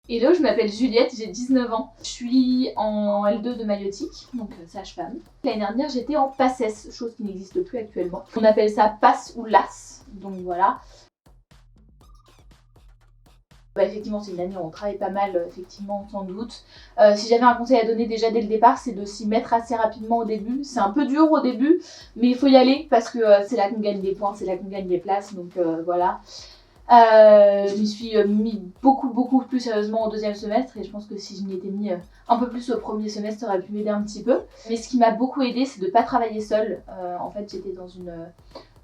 Hello, je m'appelle Juliette, j'ai 19 ans. Je suis en L2 de maïeutique, donc sage-femme. L'année dernière, j'étais en PACES, chose qui n'existe plus actuellement. On appelle ça PASS ou LAS, donc voilà. Effectivement, c'est une année où on travaille pas mal, effectivement, sans doute. Si j'avais un conseil à donner déjà dès le départ, c'est de s'y mettre assez rapidement au début. C'est un peu dur au début, mais il faut y aller parce que c'est là qu'on gagne des points, c'est là qu'on gagne des places, donc voilà. Je m'y suis mis beaucoup plus sérieusement au deuxième semestre et je pense que si je m'y étais mis un peu plus au premier semestre, ça aurait pu m'aider un petit peu. Mais ce qui m'a beaucoup aidé, c'est de ne pas travailler seule. En fait, j'étais dans une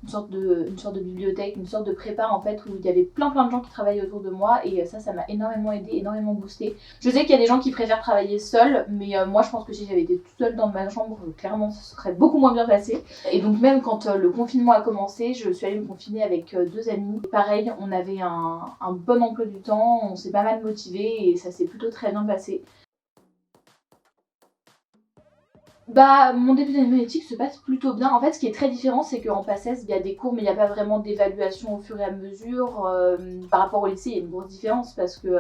sorte de bibliothèque, une sorte de prépa en fait où il y avait plein de gens qui travaillaient autour de moi et ça m'a énormément aidé, énormément boosté. Je sais qu'il y a des gens qui préfèrent travailler seul, mais moi je pense que si j'avais été toute seule dans ma chambre, clairement ça serait beaucoup moins bien passé. Et donc même quand le confinement a commencé, je suis allée me confiner avec deux amis. Pareil, on avait un bon emploi du temps, on s'est pas mal motivés et ça s'est plutôt très bien passé. Mon début d'année monétique se passe plutôt bien. En fait, ce qui est très différent, c'est qu'en PACES, il y a des cours, mais il n'y a pas vraiment d'évaluation au fur et à mesure. Par rapport au lycée, il y a une grosse différence parce que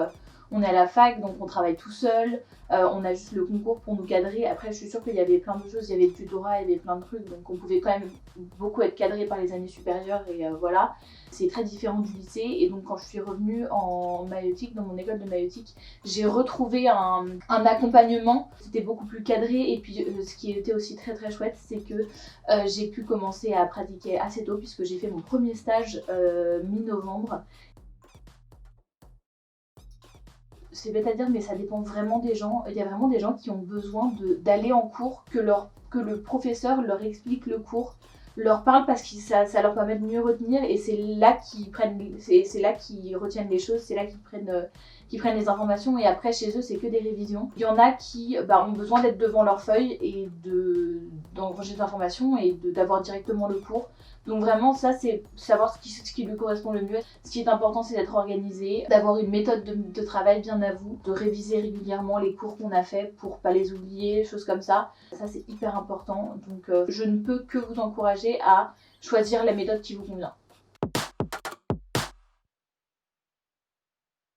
on est à la fac, donc on travaille tout seul. On a juste le concours pour nous cadrer. Après, je suis sûre qu'il y avait plein de choses. Il y avait le tutorat, il y avait plein de trucs. Donc on pouvait quand même beaucoup être cadré par les années supérieures. Et voilà. C'est très différent du lycée. Et donc quand je suis revenue en maïeutique, dans mon école de maïeutique, j'ai retrouvé un accompagnement. C'était beaucoup plus cadré. Et puis ce qui était aussi très chouette, c'est que j'ai pu commencer à pratiquer assez tôt puisque j'ai fait mon premier stage mi-novembre. C'est bête à dire, mais ça dépend vraiment des gens. Il y a vraiment des gens qui ont besoin d'aller en cours, que le professeur leur explique le cours, leur parle parce que ça leur permet de mieux retenir et c'est là qu'ils retiennent les choses, c'est là qu'ils prennent les informations et après chez eux c'est que des révisions. Il y en a qui ont besoin d'être devant leur feuille et d'engranger des informations et d'avoir directement le cours. Donc vraiment ça c'est savoir ce qui lui correspond le mieux. Ce qui est important c'est d'être organisé, d'avoir une méthode de travail bien à vous, de réviser régulièrement les cours qu'on a fait pour pas les oublier, choses comme ça. Ça c'est hyper important. Donc je ne peux que vous encourager à choisir la méthode qui vous convient.